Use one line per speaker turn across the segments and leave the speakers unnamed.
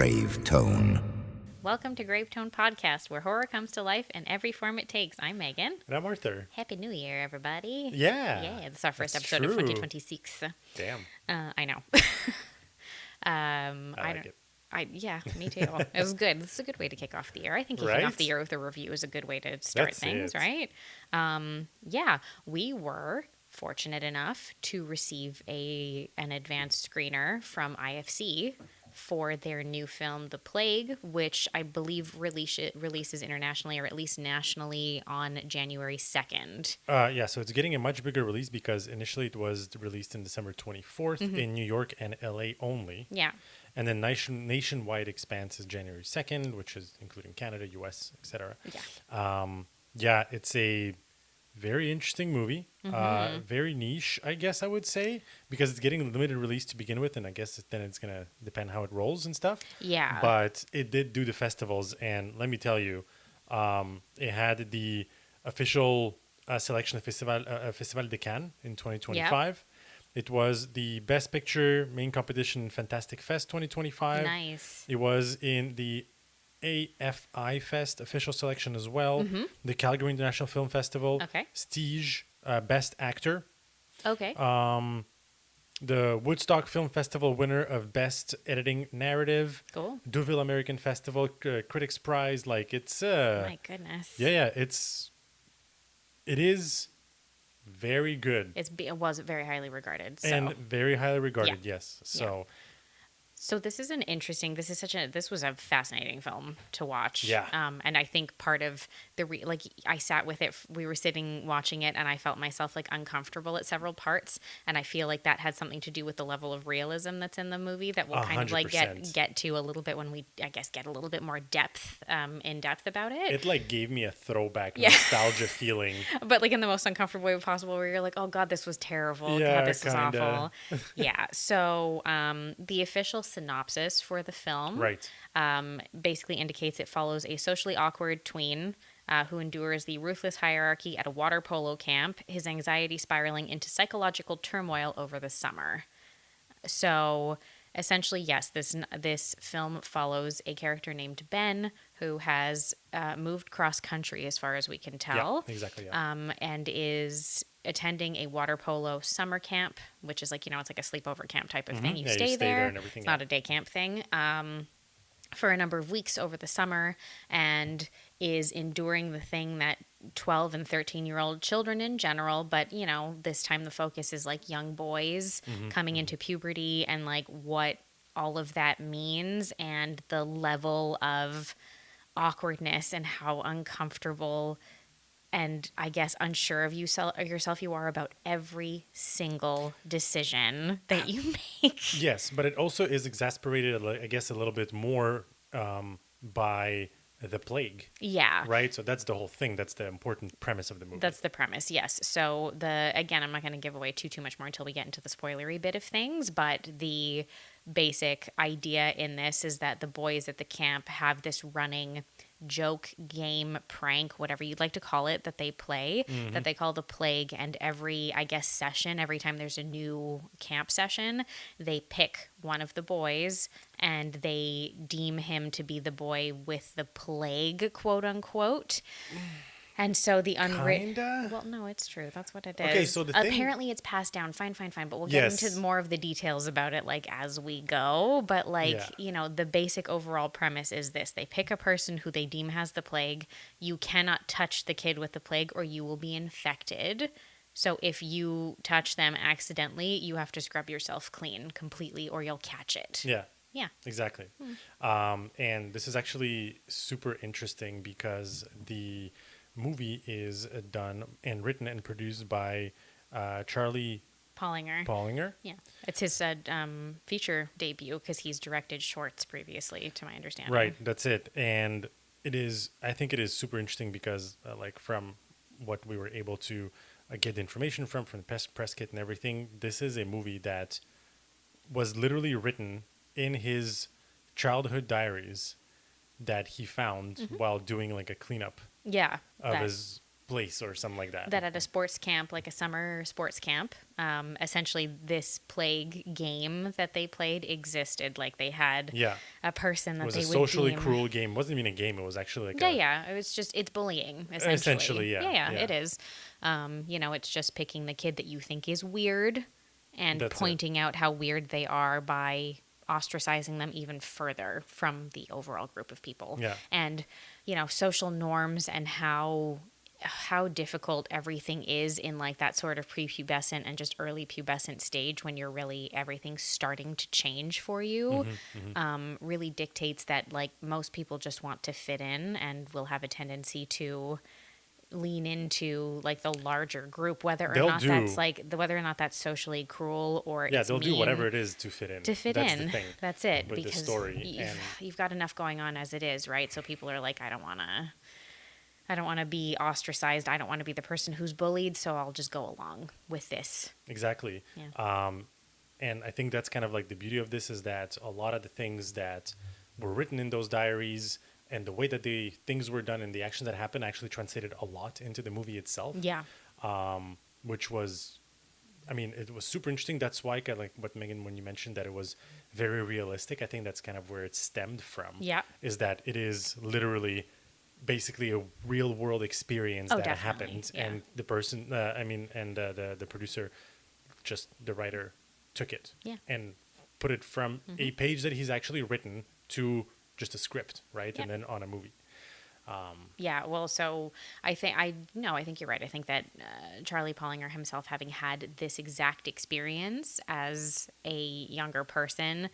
Grave Tone.
Welcome to Grave Tone Podcast, where horror comes to life in every form it takes. I'm Megan.
And I'm Arthur.
Happy New Year, everybody.
Yeah.
Yeah, this is our first episode
true.
of 2026.
Damn.
I know.
I like it.
Yeah, me too. It was good. This is a good way to kick off the year. I think kicking off the year with a review is a good way to start things, right? Yeah, we were fortunate enough to receive an advanced screener from IFC for their new film, The Plague, which I believe releases internationally or at least nationally on January 2nd.
Yeah, so it's getting a much bigger release because initially it was released in December 24th in New York and LA only.
Yeah.
And then nationwide expanse is January 2nd, which is including Canada, US, etc.
Yeah.
It's a very interesting movie. Very niche, I guess I would say, because it's getting a limited release to begin with, and I guess then it's going to depend how it rolls and stuff.
Yeah.
But it did do the festivals, and let me tell you, it had the official selection of Festival de Cannes in 2025.
Yep.
It was the Best Picture main competition in Fantastic Fest 2025.
Nice.
It was in the AFI Fest official selection as well. The Calgary International Film Festival.
Okay.
Stige Best Actor.
Okay.
The Woodstock Film Festival winner of Best Editing Narrative.
Cool.
Deauville American Festival Critics Prize. Like it's
My goodness.
it is very good
It was very highly regarded. So.
and very highly regarded.
Yeah.
Yes. So
So this was a fascinating film to watch.
Yeah.
And I think part of I sat with it, we were sitting watching it and I felt myself like uncomfortable at several parts. And I feel like that had something to do with the level of realism that's in the movie that we'll kind of like
100%.
get to a little bit when we, I guess, get a little bit more in depth about it.
it like gave me a throwback nostalgia feeling.
But like in the most uncomfortable way possible, where you're like, oh God, this was terrible.
Yeah,
God, this was
kinda.
awful. Yeah. So the official synopsis for the film
Right.
basically indicates it follows a socially awkward tween who endures the ruthless hierarchy at a water polo camp, his anxiety spiraling into psychological turmoil over the summer. So essentially, yes, this film follows a character named Ben who has moved cross country as far as we can tell.
Yeah, exactly. Yeah.
And is attending a water polo summer camp, which is like, it's like a sleepover camp type of thing. You
Yeah, you
stay
stay there
there.
and everything,
It's
yeah.
not a day camp thing. For a number of weeks over the summer, and is enduring the thing that 12 and 13-year-old children in general, but this time the focus is like young boys coming into puberty and like what all of that means and the level of awkwardness and how uncomfortable and I guess unsure of yourself you are about every single decision that you make.
Yes, but it also is exasperated, I guess, a little bit more by the plague.
Yeah.
Right? So that's the whole thing. That's the important premise of the movie.
That's the premise, yes. So again, I'm not going to give away too much more until we get into the spoilery bit of things, but the basic idea in this is that the boys at the camp have this running joke, game, prank, whatever you'd like to call it, that they play, that they call the plague. And every time there's a new camp session, they pick one of the boys and they deem him to be the boy with the plague, quote unquote. And so the unwritten...
Kinda?
Well, no, it's true. That's what it is.
Okay, so the thing-
Apparently it's passed down. Fine. But we'll get
Yes.
into more of the details about it, like, as we go. But, like, the basic overall premise is this. They pick a person who they deem has the plague. You cannot touch the kid with the plague or you will be infected. So if you touch them accidentally, you have to scrub yourself clean completely or you'll catch it.
Yeah.
Yeah.
Exactly. And this is actually super interesting because the movie is done and written and produced by Charlie
Paulinger. Yeah. It's his feature debut because he's directed shorts previously, to my understanding.
Right. That's it. And I think it is super interesting because like from what we were able to get the information from the press kit and everything, this is a movie that was literally written in his childhood diaries that he found while doing like a cleanup
Yeah.
of his place or something like that.
That at a sports camp, like a summer sports camp, essentially this plague game that they played existed. Like they had
Yeah.
a person
It
that
was
they
a
would
socially
deem.
cruel game. It wasn't even a game. It was actually like
Yeah. It was just, it's bullying, essentially.
Essentially, yeah,
Yeah,
yeah.
it is. It's just picking the kid that you think is weird and
That's it.
pointing out how weird they are by ostracizing them even further from the overall group of people.
Yeah.
And, social norms and how difficult everything is in like that sort of prepubescent and just early pubescent stage when you're really everything's starting to change for you, really dictates that like most people just want to fit in and will have a tendency to lean into like the larger group, whether or not that's socially cruel or
yeah,
it's
they'll do
mean
whatever it is to fit in.
to fit
That's
in.
the thing
That's it.
with
Because
the story. And
you've got enough going on as it is, right? So people are like, I don't want to be ostracized. I don't want to be the person who's bullied, so I'll just go along with this.
exactly.
Yeah.
And I think that's kind of like the beauty of this is that a lot of the things that were written in those diaries and the way that the things were done and the actions that happened actually translated a lot into the movie itself.
Yeah.
Which was, I mean, it was super interesting. That's why, like what Megan, when you mentioned that it was very realistic, I think that's kind of where it stemmed from.
Yeah.
Is that it is literally basically a real world experience that
definitely.
happened.
Yeah.
And the person, the producer, just the writer took it
Yeah.
and put it from a page that he's actually written to just a script, right?
Yeah.
And then on a movie.
Yeah, well, so I think you're right. I think that Charlie Pollinger himself, having had this exact experience as a younger person,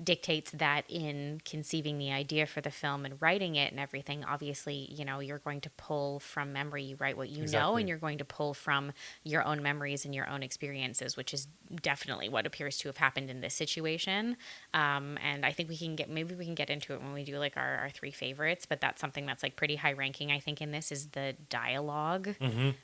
dictates that in conceiving the idea for the film and writing it and everything, obviously, you're going to pull from memory. You write what you know,
Exactly.
and you're going to pull from your own memories and your own experiences, which is definitely what appears to have happened in this situation. And I think maybe we can get into it when we do like our three favorites, but that's something that's like pretty high ranking, I think, in this is the dialogue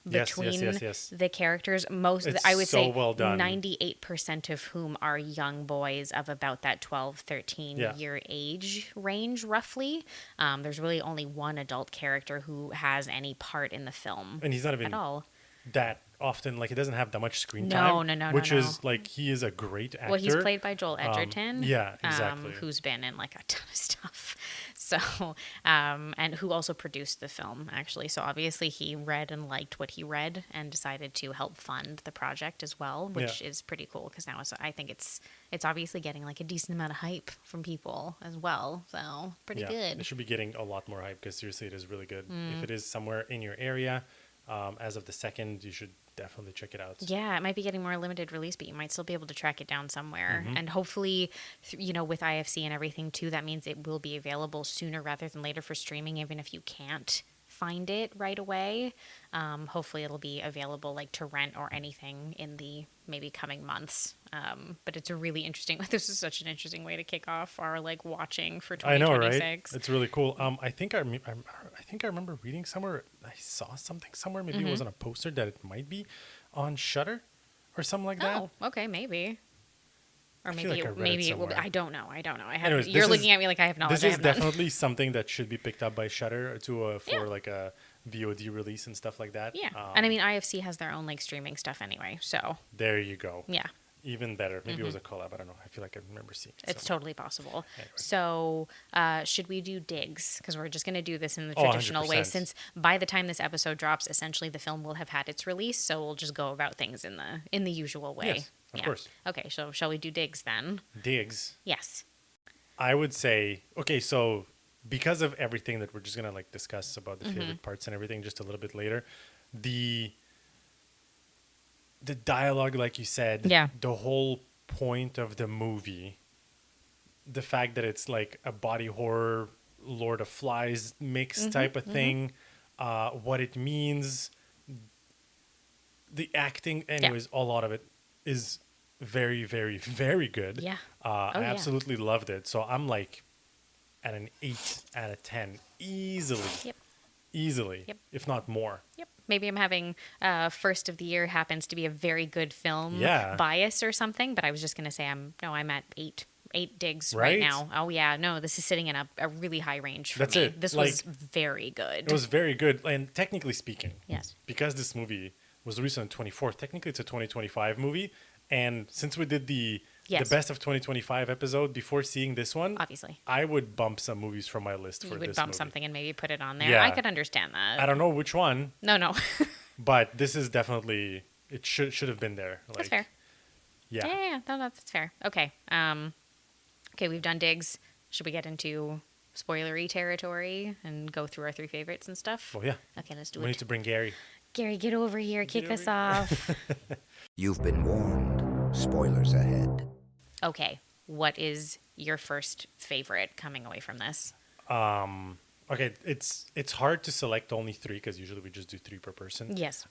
between
Yes.
the characters.
It's
I would
so
say
well done.
98% of whom are young boys of about that 13 year age range, roughly. There's really only one adult character who has any part in the film.
And he's not even
at all.
that often, like, he doesn't have that much screen
No,
time. Which is, like, he is a great actor.
Well, he's played by Joel Edgerton.
Yeah, exactly.
Who's been in, like, a ton of stuff. So, and who also produced the film, actually. So, obviously, he read and liked what he read and decided to help fund the project as well, which is pretty cool, because now I think it's obviously getting, like, a decent amount of hype from people as well. So, pretty good.
It should be getting a lot more hype, because, seriously, it is really good. If it is somewhere in your area, as of the 2nd, you should definitely check it out.
Yeah, it might be getting more limited release, but you might still be able to track it down somewhere. And hopefully, with IFC and everything too, that means it will be available sooner rather than later for streaming, even if you can't find it right away. Hopefully it'll be available like to rent or anything in the maybe coming months. But it's a really interesting, this is such an interesting way to kick off our like watching for 2026.
I know, right? It's really cool. I think I remember reading somewhere, I saw something somewhere, maybe it was on a poster, that it might be on Shudder or something like that.
Oh, okay, maybe. Or
feel like I read it
maybe it will be.
somewhere.
I don't know.
Anyways,
You're looking at me like I have knowledge.
This is definitely something that should be picked up by Shudder for like a VOD release and stuff like that.
Yeah, and I mean IFC has their own like streaming stuff anyway. So
there you go.
yeah,
Even better. Maybe it was a collab. I don't know. I feel like I remember seeing it.
it's totally possible.
Anyway.
So should we do digs? Because we're just going to do this in the
100%.
traditional way. Since by the time this episode drops, essentially the film will have had its release. So we'll just go about things in the usual way.
Yes, of course.
Okay, so shall we do digs then?
Digs.
Yes.
I would say, okay, so because of everything that we're just going to like discuss about the favorite parts and everything just a little bit later, the dialogue, like you said, the whole point of the movie, the fact that it's like a body horror, Lord of Flies mix type of thing, what it means, the acting, anyways, a lot of it is very, very, very good.
Yeah.
I absolutely loved it. So I'm like at an 8 out of 10 easily.
Yep.
Easily,
Yep.
if not more.
Yep. Maybe I'm having first of the year happens to be a very good film
Yeah.
bias or something, but I was just going to say I'm at 8 8 digs right
right?
now. Oh yeah, no, this is sitting in a really high range for
That's
me.
it.
This was
Like,
very
it
good.
was very good. And technically speaking,
Yes.
because this movie was released on the 24th, technically it's a 2025 movie. And since we did the
Yes.
best of 2025 episode before seeing this one,
Obviously.
I would bump some movies from my list for
You would
this
bump
movie.
something and maybe put it on there. I
Yeah.
could understand
I
that.
don't know which one,
No, no.
but this is definitely it should have been there. Like,
That's fair.
yeah.
Yeah. No, that's fair. Okay. Okay, we've done digs. Should we get into spoilery territory and go through our 3 favorites and stuff?
Well, yeah.
Okay, let's do
We need
it.
to bring Gary.
Gary, get over here. Kick
over
us
here.
off.
You've been warned. Spoilers ahead.
Okay, what is your first favorite coming away from this?
Okay, it's hard to select only 3 because usually we just do 3 per person.
Yes.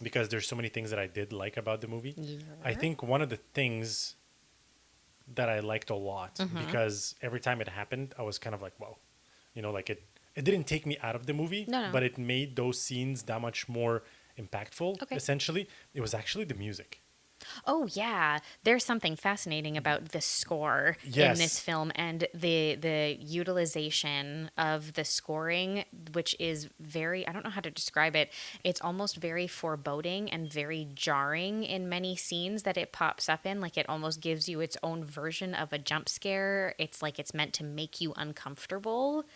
Because there's so many things that I did like about the movie.
Yeah.
I think one of the things that I liked a lot
Mm-hmm.
because every time it happened, I was kind of like, wow, like it didn't take me out of the movie,
No.
but it made those scenes that much more impactful.
Okay.
Essentially, it was actually the music.
Oh yeah, there's something fascinating about the score in
Yes.
this film and the utilization of the scoring, which is very, I don't know how to describe it. It's almost very foreboding and very jarring in many scenes that it pops up in. Like it almost gives you its own version of a jump scare. It's like it's meant to make you uncomfortable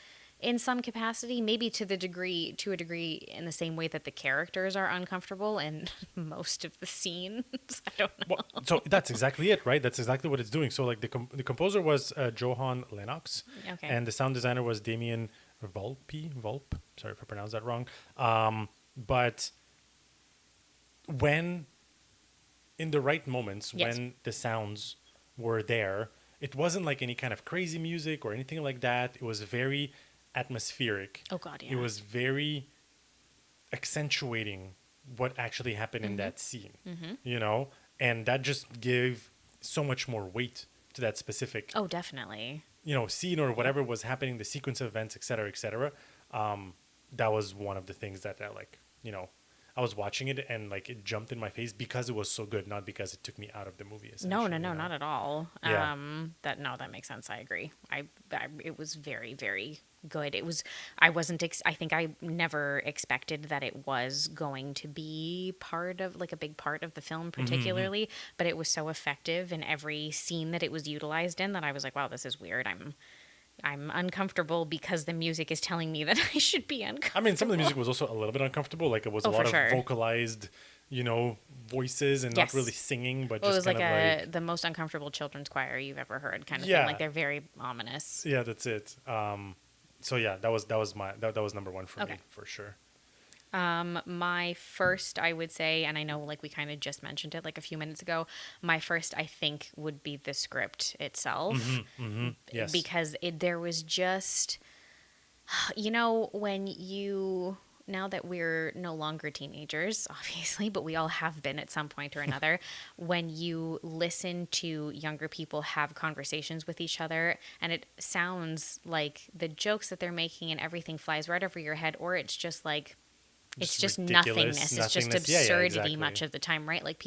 in some capacity, maybe to a degree in the same way that the characters are uncomfortable in most of the scenes. I don't know.
Well, so that's exactly it, right? That's exactly what it's doing. So like the composer was Johan Lennox,
Okay.
and the sound designer was Damien Volpe. Sorry if I pronounced that wrong. But when in the right moments,
Yes.
when the sounds were there, it wasn't like any kind of crazy music or anything like that. It was very atmospheric.
Oh God, yeah.
It was very accentuating what actually happened in that scene, and that just gave so much more weight to that specific,
Oh, definitely.
scene or whatever was happening, the sequence of events, et cetera, et cetera. That was one of the things that I like, I was watching it and like it jumped in my face because it was so good, not because it took me out of the movie.
No,
essentially,
not at all.
Yeah.
That makes sense. I agree. It was very, very good. It was. I wasn't. I think I never expected that it was going to be part of like a big part of the film, particularly. But it was so effective in every scene that it was utilized in that I was like, wow, this is weird. I'm uncomfortable because the music is telling me that I should be uncomfortable.
I mean, some of the music was also a little bit uncomfortable. Like it was a
Oh,
lot
for
of
sure.
vocalized, voices and
Yes.
not really singing, but
Well, it
just
was
kind
like
of
the most uncomfortable children's choir you've ever heard, kind of
Yeah.
thing. Like they're very ominous.
yeah, that's it. So yeah, that was number 1 for
Okay.
me for sure.
My first, I would say, and I know like we kind of just mentioned it like a few minutes ago, my first, I think, would be the script itself.
Yes.
Because there was just, when you, now that we're no longer teenagers, obviously, but we all have been at some point or another, when you listen to younger people have conversations with each other and it sounds like the jokes that they're making and everything flies right over your head, or it's just like, it's just
ridiculous
nothingness. It's just
nothingness. Yeah,
absurdity
exactly.
much of the time, right? Like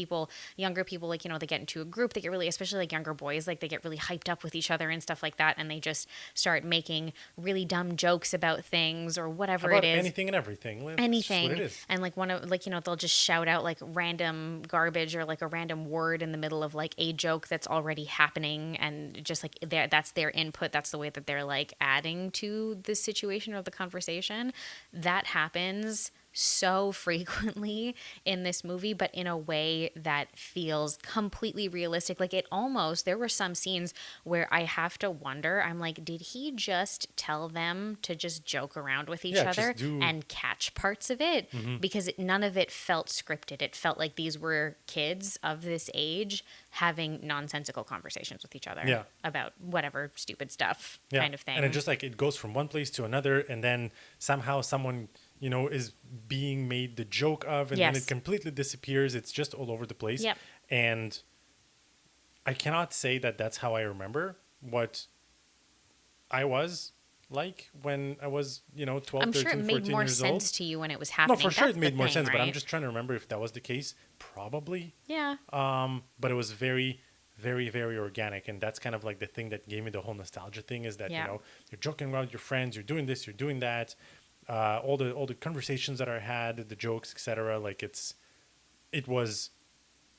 younger people, like, they get into a group, they get really, especially like younger boys, like they get really hyped up with each other and stuff like that. And they just start making really dumb jokes about things or whatever
About
it is.
anything and everything. It's just
Anything.
what it is.
And like they'll just shout out like random garbage or like a random word in the middle of like a joke that's already happening. And just like that's their input. That's the way that they're like adding to the situation or the conversation. That happens so frequently in this movie, but in a way that feels completely realistic. Like there were some scenes where I have to wonder, I'm like, did he just tell them to just joke around with each
Yeah, just
other
do-
and catch parts of it? Because none of it felt scripted. It felt like these were kids of this age having nonsensical conversations with each other
Yeah.
about whatever stupid stuff
Yeah.
kind of thing.
And it just like it goes from one place to another, and then somehow someone is being made the joke of, and then
Yes.
it completely disappears. It's just all over the place.
Yep.
And I cannot say that that's how I remember what I was like when I was 12,
I'm
13,
sure it
14
made more
years old.
sense to you when it was
No,
happening.
for sure
That's
it made
the
more
thing,
sense, but I'm
right?
just trying to remember if that was the case. Probably.
Yeah.
But it was very, very, very organic. And that's kind of like the thing that gave me the whole nostalgia thing, is that,
Yeah.
you're joking around with your friends, you're doing this, you're doing that. All the conversations that are had, the jokes, etc. Like it was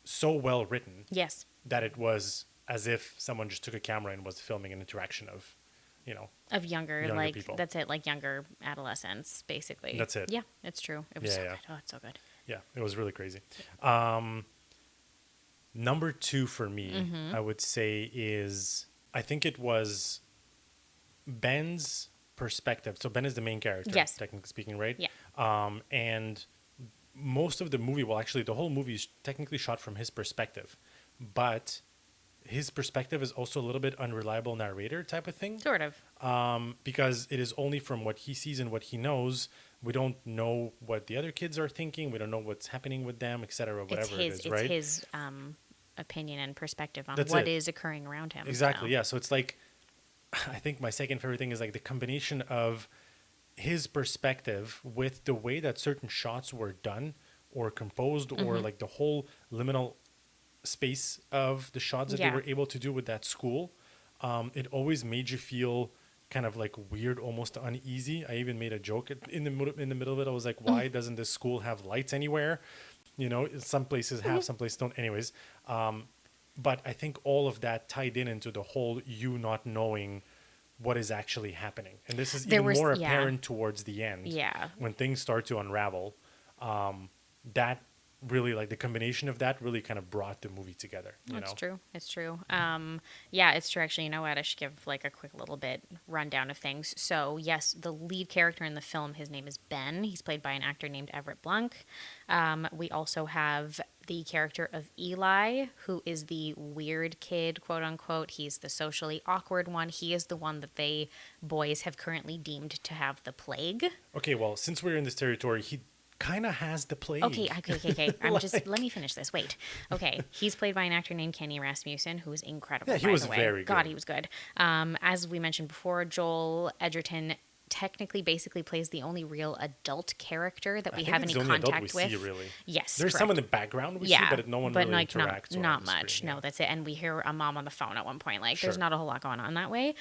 so well written
Yes.
that it was as if someone just took a camera and was filming an interaction of,
Of younger,
younger
like,
people.
that's it, like younger adolescents, basically.
That's it.
Yeah, it's true. It was
Yeah,
so
yeah.
good. Oh, it's so good.
Yeah, it was really crazy. Number 2 for me,
Mm-hmm.
I would say is, I think it was Ben's perspective. So Ben is the main character,
Yes.
technically speaking, right?
Yeah.
And most of the movie, well, actually, the whole movie is technically shot from his perspective, but his perspective is also a little bit unreliable narrator type of thing.
Sort of.
Because it is only from what he sees and what he knows. We don't know what the other kids are thinking. We don't know what's happening with them, etc. Whatever it is, right?
It's his opinion and perspective on
That's
what
it.
is occurring around him.
Exactly.
So.
Yeah. So it's like, I think my second favorite thing is like the combination of his perspective with the way that certain shots were done or composed, or like the whole liminal space of the shots that
Yeah.
they were able to do with that school. It always made you feel kind of like weird, almost uneasy. I even made a joke in the middle of it. I was like, why doesn't this school have lights anywhere? Some places have, some places don't. Anyways, but I think all of that tied into the whole you not knowing what is actually happening. And this is even more apparent towards the end.
Yeah.
When things start to unravel. That really, like, the combination of that really kind of brought the movie together.
That's true. It's true. Yeah, it's true. Actually, you know what? I should give like a quick little bit rundown of things. So, yes, the lead character in the film, his name is Ben. He's played by an actor named Everett Blunk. We also have the character of Eli, who is the weird kid, quote unquote. He's the socially awkward one. He is the one that they boys have currently deemed to have the plague.
Okay, well, since we're in this territory, he kind of has the plague.
Okay. Let me finish this. Wait. Okay. He's played by an actor named Kenny Rasmussen, who is incredible.
Yeah, he
by
was
the way.
very
God,
good.
he was good. As we mentioned before, Joel Edgerton technically basically plays the only real adult character that we have any contact with.
See, really.
Yes.
There's
correct.
some in the background we see, but no one really
like
interacts.
not much. No, that's it. And we hear a mom on the phone at one point. Like, there's
Sure.
not a whole lot going on that way.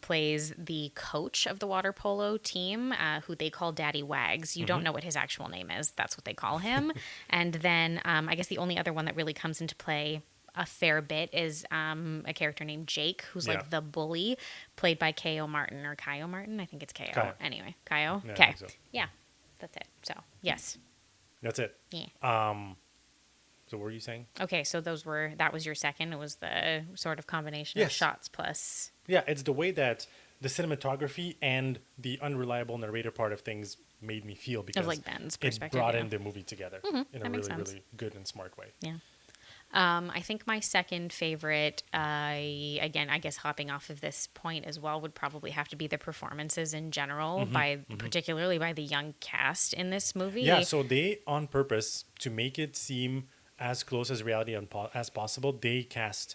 Plays the coach of the water polo team, who they call Daddy Wags. You don't know what his actual name is. That's what they call him. And then I guess the only other one that really comes into play a fair bit is a character named Jake, who's like the bully, played by K.O. Martin or Kyo Martin. I think it's K.O.
Kyo.
Anyway, Kyo.
Yeah, I
Okay.
think so.
Yeah, that's it. So, yes.
That's it.
Yeah.
So what were you saying?
Okay, so that was your second. It was the sort of combination of
Yes.
shots plus.
Yeah, it's the way that the cinematography and the unreliable narrator part of things made me feel, because
like Ben's
it
perspective,
brought
yeah.
in the movie together in a
that makes
really,
sense.
really good and smart way.
Yeah. I think my second favorite, again, I guess hopping off of this point as well, would probably have to be the performances in general, particularly by the young cast in this movie.
Yeah, so they, on purpose, to make it seem as close as reality as possible, they cast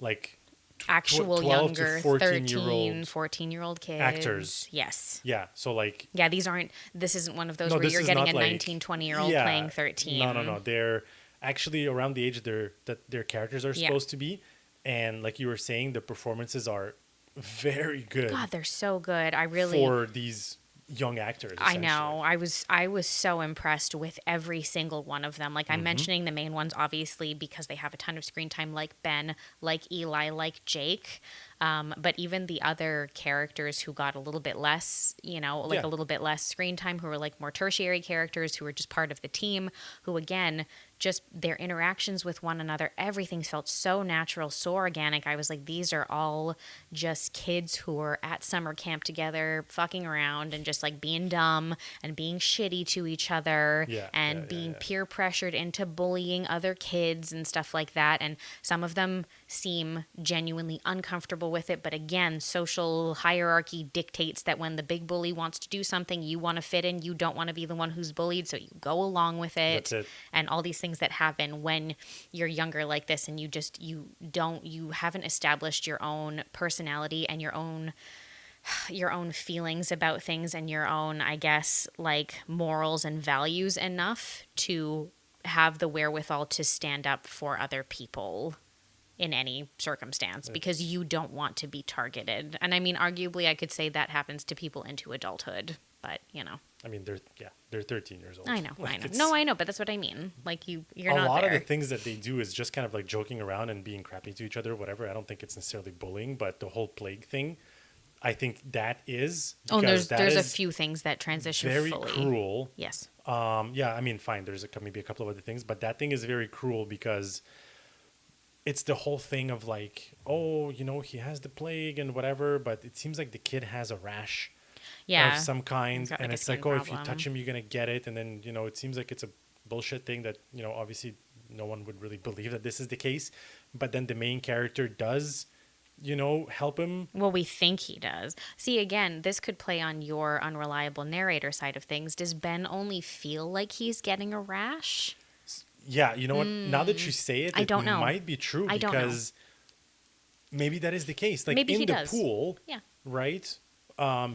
like
Actual
12 to
younger
14-year-old
14-year-old kids.
actors.
Yes.
Yeah, so like...
Yeah, this isn't one of those
No,
where
this
you're
is
getting
not
a
like-
19, 20-year-old
yeah,
playing 13.
No. They're actually around the age that their characters are
Yeah.
supposed to be. And like you were saying, the performances are very good
God, they're so good. I really...
for these young actors.
I know. I was so impressed with every single one of them. Like, I'm mentioning the main ones, obviously, because they have a ton of screen time, like Ben, like Eli, like Jake. But even the other characters who got a little bit less, a little bit less screen time, who were like more tertiary characters, who were just part of the team, who, again, just their interactions with one another, everything felt so natural, so organic. I was like, these are all just kids who were at summer camp together, fucking around and just like being dumb and being shitty to each other and being peer pressured into bullying other kids and stuff like that. And some of them seem genuinely uncomfortable with it. But again, social hierarchy dictates that when the big bully wants to do something, you want to fit in. You don't want to be the one who's bullied, so you go along with it.
That's it.
And all these things that happen when you're younger like this, and you haven't established your own personality and your own feelings about things and your own, I guess, like morals and values enough to have the wherewithal to stand up for other people. in any circumstance because you don't want to be targeted. And I mean, arguably, I could say that happens to people into adulthood, but
I mean, they're 13 years old.
I know,
Like,
I know.
it's-
No, I know, but that's what I mean. Like you're
a
not
lot
there.
of the things that they do is just kind of like joking around and being crappy to each other, or whatever. I don't think it's necessarily bullying, but the whole plague thing, I think that is.
Oh, and
because
there's
that
a
is
few things that transition
very
fully.
cruel.
Yes.
Yeah, I mean, fine. There's maybe a couple of other things, but that thing is very cruel because it's the whole thing of like, oh, he has the plague and whatever, but it seems like the kid has a rash
Yeah.
of some kind,
He's got,
and
like, a
it's
skin
like, oh, if you
problem.
touch him, you're gonna get it, and then it seems like it's a bullshit thing that obviously no one would really believe that this is the case, but then the main character does help him.
Well, we think he does. See, again, this could play on your unreliable narrator side of things. Does Ben only feel like he's getting a rash?
Yeah, you know what? Now that you say it,
I
it
don't know.
might be true
I don't know.
because maybe that is the case. Like
Maybe
in
he
the
does.
pool,
Yeah.
right?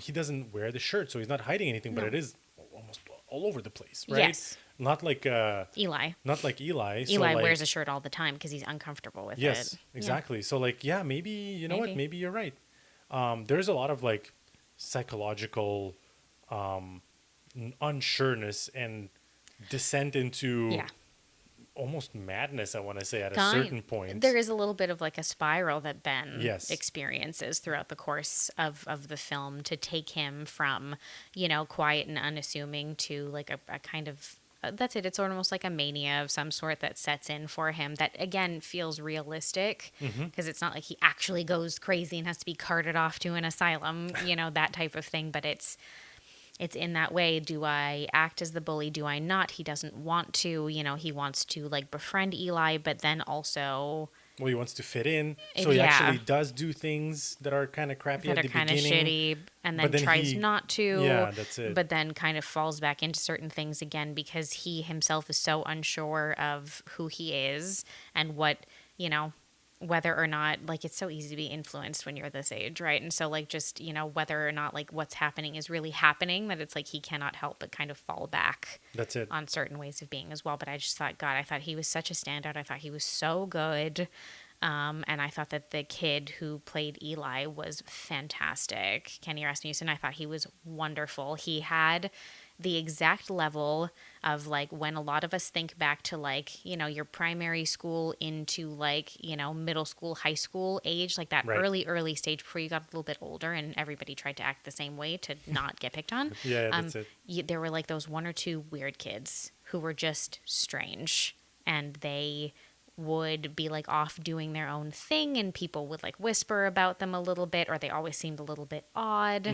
He doesn't wear the shirt, so he's not hiding anything, but
No.
it is almost all over the place, right?
Yes.
Not like
Eli.
not like Eli. So
Eli
like,
wears a shirt all the time because he's uncomfortable with it.
yes,
Yeah.
exactly. So like, yeah, maybe you know what?
Maybe.
Maybe you're right. There's a lot of like psychological unsureness and descent into
Yeah.
almost madness, I want to say, at a certain point.
There is a little bit of like a spiral that Ben
Yes.
experiences throughout the course of the film to take him from, quiet and unassuming to like a kind of, that's it. It's almost like a mania of some sort that sets in for him that, again, feels realistic because it's not like he actually goes crazy and has to be carted off to an asylum, that type of thing. But it's in that way. Do I act as the bully? Do I not? He doesn't want to. He wants to like befriend Eli, but then also
Well, he wants to fit in, so he
Yeah.
actually does do things that are kind of crappy
that
at
are
the
kind of
beginning.
shitty, and
but
then
then
tries
he-
not to.
Yeah, that's it.
But then kind of falls back into certain things again because he himself is so unsure of who he is and what whether or not, like, it's so easy to be influenced when you're this age, right? And so, like, just, whether or not, like, what's happening is really happening, that it's like he cannot help but kind of fall back
That's it.
on certain ways of being as well. But I just thought, God, I thought he was such a standout. I thought he was so good. And I thought that the kid who played Eli was fantastic. Kenny Rasmussen, I thought he was wonderful. He had the exact level of like when a lot of us think back to like, your primary school into like, middle school, high school age, like that
Right.
early stage before you got a little bit older and everybody tried to act the same way to not get picked on.
Yeah, that's it.
There were like those one or two weird kids who were just strange, and they would be like off doing their own thing and people would like whisper about them a little bit, or they always seemed a little bit odd.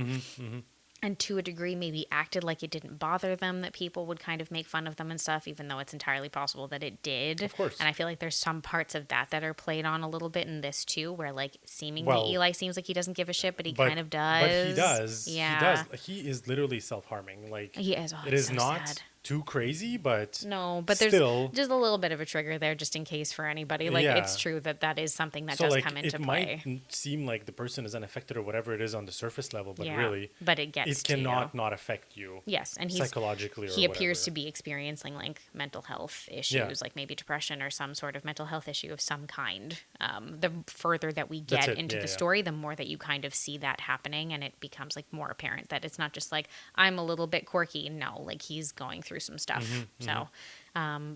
And to a degree maybe acted like it didn't bother them that people would kind of make fun of them and stuff, even though it's entirely possible that it did.
Of course.
And I feel like there's some parts of that are played on a little bit in this too, where like seemingly
Well,
Eli seems like he doesn't give a shit, but he
But-
kind of does.
But he does.
Yeah.
He does. He is literally self-harming. Like
He is. Oh,
it
it's
is
so
not
sad.
too crazy, but
No, but there's
still,
just a little bit of a trigger there just in case for anybody. Like,
Yeah.
it's true that is something that
so
does
like
come
it
into
might
play.
seem like the person is unaffected or whatever it is on the surface level, but
Yeah,
really,
but it gets
it cannot
to you.
not affect you.
Yes, and he's
psychologically or
he appears
whatever.
to be experiencing like mental health issues,
Yeah.
like maybe depression or some sort of mental health issue of some kind. The further that we
That's
get
it,
into
yeah,
the
yeah.
story, the more that you kind of see that happening, and it becomes like more apparent that it's not just like I'm a little bit quirky. No, like he's going through some stuff.
Mm-hmm,
So.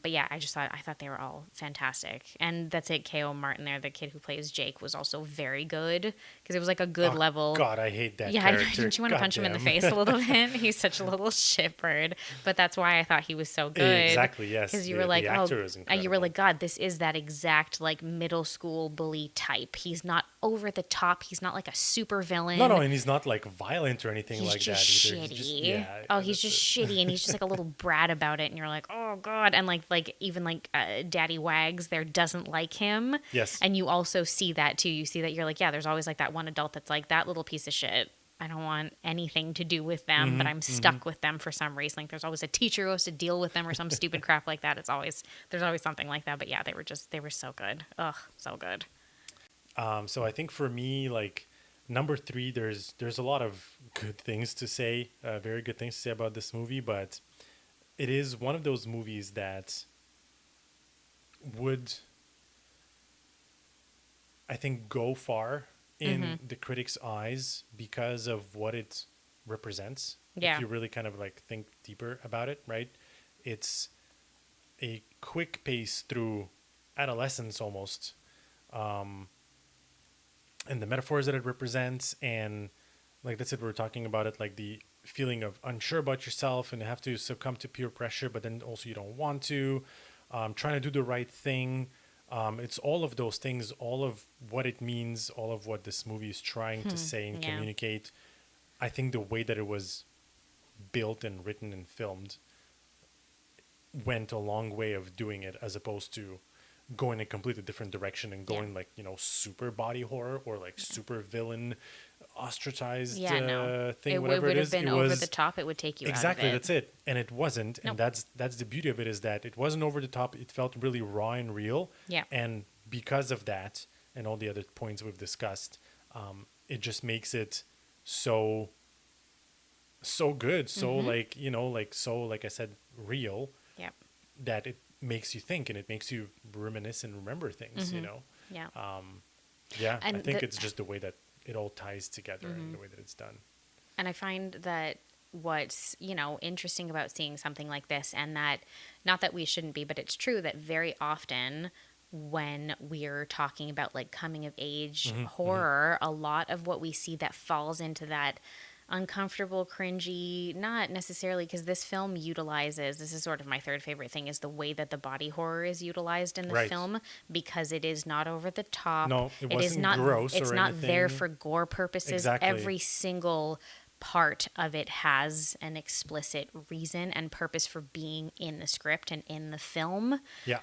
But yeah, I thought they were all fantastic, and that's it. K.O. Martin there, the kid who plays Jake, was also very good because it was like a good
Oh,
level.
God, I hate that
Yeah,
character.
didn't you want to punch him in the
Goddamn.
face a little bit? He's such a little shitbird, but that's why I thought he was so good.
Exactly, yes.
Because you
The-
were like,
the actor is
you were
incredible.
like, God, this is that exact like middle school bully type. He's not over the top. He's not like a super villain.
No, and he's not like violent or anything
He's
like
just
that either.
shitty.
He's just, yeah,
Oh, he's
that's
just
it.
shitty, and he's just like a little brat about it. And you're like, oh God, and like even like Daddy Wags there doesn't like him.
Yes.
And you also see that too. You see that you're like, yeah, there's always like that one adult that's like that little piece of shit. I don't want anything to do with them, but I'm stuck with them for some reason. Like there's always a teacher who has to deal with them or some stupid crap like that. There's always something like that. But yeah, they were so good. Ugh, so good.
So I think for me, like number 3, there's a lot of good things to say, very good things to say about this movie, but it is one of those movies that would I think, go far in the critics' eyes because of what it represents.
Yeah.
If you really kind of like think deeper about it, right? It's a quick pace through adolescence almost, and the metaphors that it represents, and like that's it. We're talking about it like the feeling of unsure about yourself and have to succumb to peer pressure, but then also you don't want to, trying to do the right thing. It's all of those things, all of what it means, all of what this movie is trying to say and
Yeah.
communicate. I think the way that it was built and written and filmed went a long way of doing it, as opposed to going a completely different direction and going like, you know, super body horror or like super villain ostracized thing,
It
whatever
would
it
have
is.
been
It
over
was
the top. It would take you
exactly
out of it.
that's it, and it wasn't.
Nope.
And that's the beauty of it, is that it wasn't over the top. It felt really raw and real.
Yeah.
And because of that and all the other points we've discussed, it just makes it so good, so like, you know, like, so like I said, real,
Yep.
that it makes you think and it makes you reminisce and remember things, you know.
Yeah.
Yeah, I
And
think
the-
it's just the way that it all ties together and the way that it's done.
And I find that what's, you know, interesting about seeing something like this, and that, not that we shouldn't be, but it's true that very often when we're talking about like coming of age horror, a lot of what we see that falls into that uncomfortable, cringy, not necessarily, because this film utilizes, this is sort of my third favorite thing, is the way that the body horror is utilized in the
Right.
film, because it is not over the top.
No, it
is
wasn't
not
gross
it's
or
not there
anything.
for gore purposes.
Exactly.
Every single part of it has an explicit reason and purpose for being in the script and in the film,
Yeah.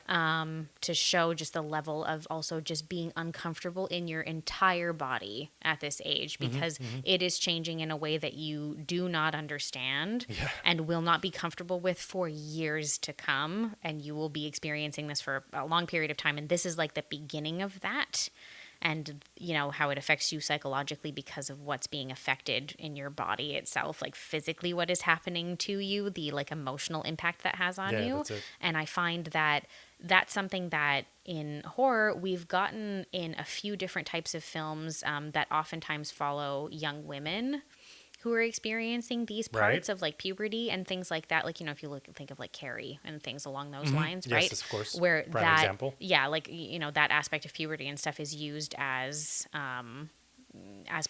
to show just the level of also just being uncomfortable in your entire body at this age, because it is changing in a way that you do not understand
Yeah.
and will not be comfortable with for years to come, and you will be experiencing this for a long period of time, and this is like the beginning of that. And, you know, how it affects you psychologically because of what's being affected in your body itself, like physically what is happening to you, the like emotional impact that has on
Yeah,
you.
that's it.
And I find that that's something that in horror we've gotten in a few different types of films, that oftentimes follow young women who are experiencing these
Right.
parts of like puberty and things like that. Like, you know, if you think of like Carrie and things along those lines,
Yes,
right?
of course.
Where
Prime
that,
example.
yeah, like, you know, that aspect of puberty and stuff is used as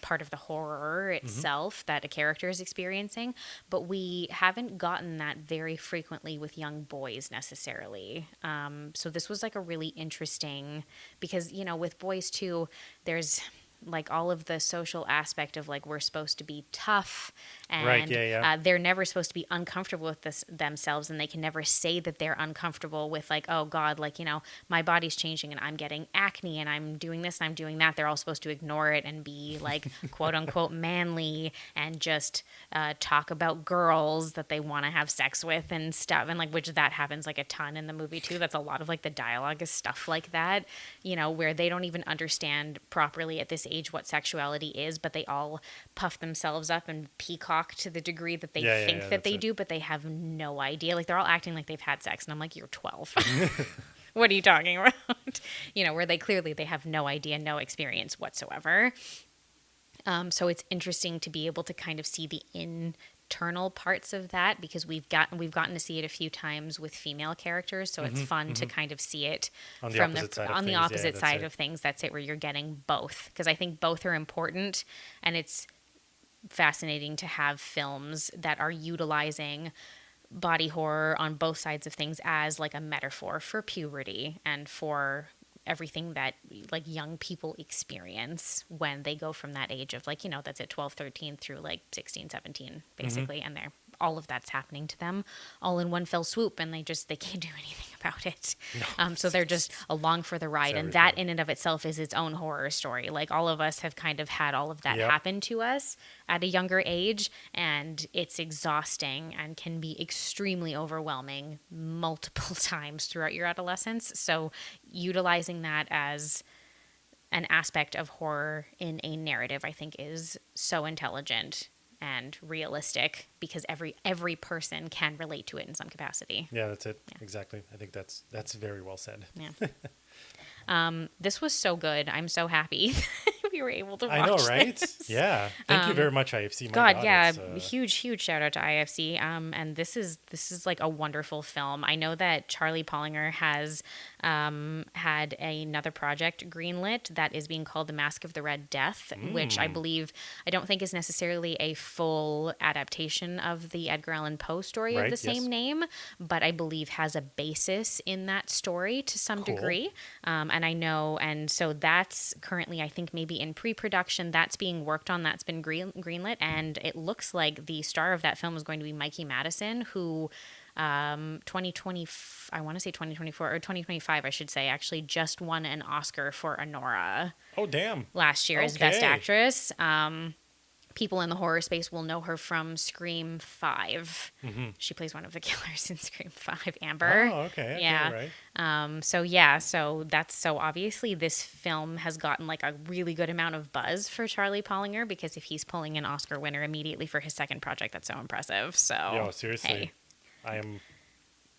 part of the horror itself that a character is experiencing, but we haven't gotten that very frequently with young boys necessarily. So this was like a really interesting, because, you know, with boys too, there's like all of the social aspect of like we're supposed to be tough, and
Right, yeah.
they're never supposed to be uncomfortable with this themselves, and they can never say that they're uncomfortable with like, oh God, like, you know, my body's changing and I'm getting acne and I'm doing this and I'm doing that. They're all supposed to ignore it and be like quote unquote manly and just talk about girls that they want to have sex with and stuff, and like, which that happens like a ton in the movie too. That's a lot of like the dialogue is stuff like that, you know, where they don't even understand properly at this age what sexuality is, but they all puff themselves up and peacock to the degree that they think that
that's
they
it.
do, but they have no idea. Like, they're all acting like they've had sex, and I'm like, you're 12. What are you talking about? You know, where they have no idea, no experience whatsoever. So it's interesting to be able to kind of see the internal parts of that, because we've gotten to see it a few times with female characters, so it's fun to kind of see it
On the
from
opposite side of
on the
things. Yeah,
opposite
that's
side
it.
of things. That's it, where you're getting both, because I think both are important, and it's fascinating to have films that are utilizing body horror on both sides of things as like a metaphor for puberty and for everything that like young people experience when they go from that age of like, you know, that's at 12, 13 through like 16, 17 basically, and they're all of that's happening to them all in one fell swoop, and they can't do anything about it. So they're just along for the ride, and that in and of itself is its own horror story. Like, all of us have kind of had all of that
Yep.
happen to us at a younger age, and it's exhausting and can be extremely overwhelming multiple times throughout your adolescence. So utilizing that as an aspect of horror in a narrative, I think, is so intelligent and realistic, because every person can relate to it in some capacity.
Yeah, that's it. Exactly. I think that's very well said.
Yeah. This was so good. I'm so happy we were able to watch
I know, right?
this.
Yeah. Thank you very much, IFC. My
God, yeah,
it's,
huge shout out to IFC. And this is like a wonderful film. I know that Charlie Pollinger has had another project greenlit that is being called The Mask of the Red Death, which I don't think is necessarily a full adaptation of the Edgar Allan Poe story of
Right,
the same
yes.
name, but I believe has a basis in that story to some
Cool.
degree. And I know, and so that's currently, I think, maybe in pre-production. That's being worked on. That's been greenlit, and it looks like the star of that film is going to be Mikey Madison, who 2020, I want to say 2024 or 2025, I should say, actually just won an Oscar for Honora
Oh, damn.
last year as Best
Okay.
Actress. People in the horror space will know her from Scream 5. She plays one of the killers in Scream 5, Amber.
Oh, okay.
Yeah.
Right.
So obviously this film has gotten like a really good amount of buzz for Charlie Pollinger, because if he's pulling an Oscar winner immediately for his second project, that's so impressive. So
Yo, seriously.
hey.
I am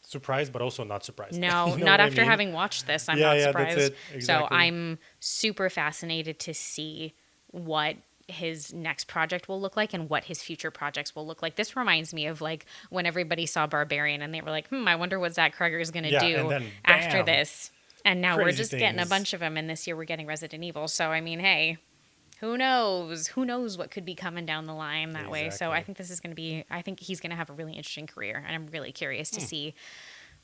surprised, but also not surprised.
No,
You know
not
what I
after
mean?
having watched this. I'm
Yeah,
not
yeah, that's
surprised.
it.
So
Exactly.
I'm super fascinated to see what his next project will look like and what his future projects will look like. This reminds me of like when everybody saw Barbarian and they were like, I wonder what Zach Cregger is going to
Yeah,
do
and then,
after
bam,
this. And now we're
crazy
just getting a
things.
bunch of them. And this year we're getting Resident Evil. So, I mean, hey, who knows? Who knows what could be coming down the line that way. So I
Exactly.
think this is going to be, I think he's going to have a really interesting career. And I'm really curious to see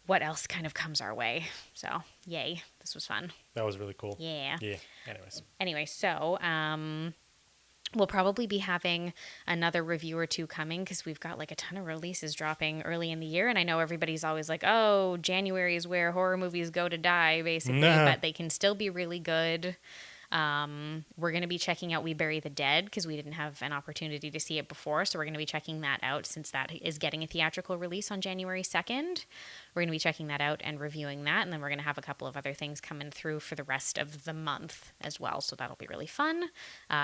what else kind of comes our way. So, yay. This was fun.
That was really cool.
Yeah.
Yeah. Anyways.
Anyway, so we'll probably be having another review or two coming, because we've got like a ton of releases dropping early in the year. And I know everybody's always like, oh, January is where horror movies go to die, basically.
Nah.
But they can still be really good. We're going to be checking out We Bury the Dead, because we didn't have an opportunity to see it before. So we're going to be checking that out, since that is getting a theatrical release on January 2nd. We're going to be checking that out and reviewing that. And then we're going to have a couple of other things coming through for the rest of the month as well. So that'll be really fun.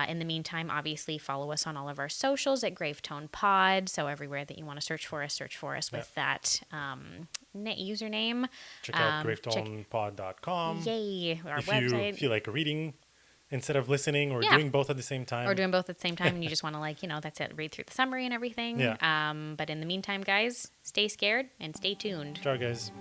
In the meantime, obviously follow us on all of our socials at Gravetone Pod. So everywhere that you want to search for us with that username.
Check out gravetonepod.com.
Yay. Our
If
website.
you feel like reading instead of listening, or
Yeah.
doing both at the same time.
Or doing both at the same time, and you just want to, like, that's it, read through the summary and everything.
Yeah.
But in the meantime, guys, stay scared and stay tuned.
Ciao, guys.